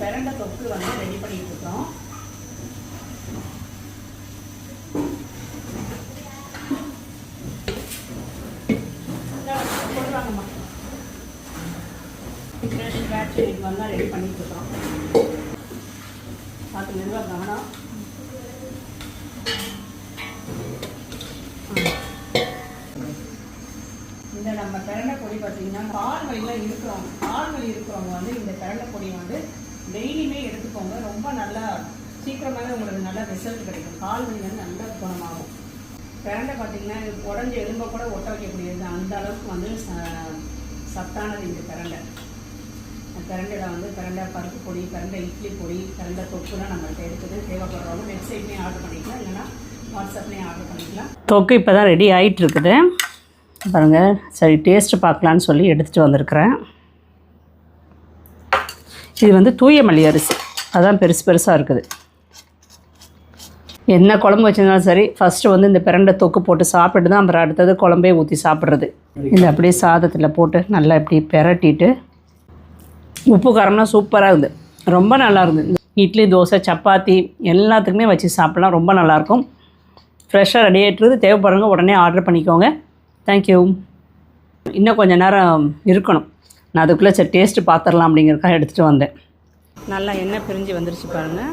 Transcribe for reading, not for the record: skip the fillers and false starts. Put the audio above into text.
பிரண்டை தொக்கு வந்து ரெடி பண்ணிட்டு இருக்கோம். போடுவாங்கம்மா பேட்ச் இன்னைக்கு வந்தால் ரெடி பண்ணிட்டு இருக்கோம். பார்த்து மெதுவாக கவனம். இந்த நம்ம பிரண்டை பொடி பார்த்தீங்கன்னா கால் வலிலாம் இருக்கிறவங்க வந்து இந்த பிரண்டை பொடி வந்து டெய்லியுமே எடுத்துக்கோங்க. ரொம்ப நல்லா சீக்கிரமாகவே உங்களுக்கு நல்ல ரிசல்ட் கிடைக்கும். கால் வலி வந்து நல்ல குணமாகும். பிரண்டை பார்த்தீங்கன்னா உடஞ்சி எலும்பை கூட ஒட்ட வைக்கக்கூடியது, அந்த அளவுக்கு வந்து சத்தானது இந்த பிரண்டை. பிரண்டையில் வந்து பிரண்டை பருப்பு பொடி, பிரண்டை இட்லி பொடி, பிரண்டை தொக்குலாம் நம்மள்கிட்ட இருக்குது. தேவைப்படுறவங்க வெப்சைட்லேயும் ஆர்டர் பண்ணிக்கலாம், இல்லைன்னா வாட்ஸ்அப்லேயும் ஆர்டர் பண்ணிக்கலாம். தொக்கு இப்போ தான் ரெடி ஆகிட்டு இருக்குது பாருங்கள். சரி டேஸ்ட்டு பார்க்கலான்னு சொல்லி எடுத்துகிட்டு வந்திருக்கிறேன். இது வந்து தூய மல்லி அரிசி, அதான் பெருசு பெருசாக இருக்குது. என்ன குழம்பு வச்சுருந்தாலும் சரி, ஃபஸ்ட்டு வந்து இந்த பிரண்டை தொக்கு போட்டு சாப்பிட்டு தான் அப்புறம் அடுத்தது குழம்பே ஊற்றி சாப்பிட்றது. இந்த அப்படியே சாதத்தில் போட்டு நல்லா இப்படி பெரட்டிட்டு, உப்பு காரம்லாம் சூப்பராக இருக்குது, ரொம்ப நல்லா இருக்குது. இட்லி, தோசை, சப்பாத்தி எல்லாத்துக்குமே வச்சு சாப்பிட்லாம், ரொம்ப நல்லாயிருக்கும். ஃப்ரெஷ்ஷாக ரெடி ஆகிட்டுருது. தேவைப்படுறவங்க உடனே ஆர்டர் பண்ணிக்கோங்க. தேங்க்யூ. இன்னும் கொஞ்சம் நேரம் இருக்கணும், நான் அதுக்குள்ளே சரி டேஸ்ட்டு பார்த்துடலாம் அப்படிங்கிறதுக்காக எடுத்துகிட்டு வந்தேன். நல்லா எண்ணெய் பிரிஞ்சு வந்துருச்சு பாருங்கள்.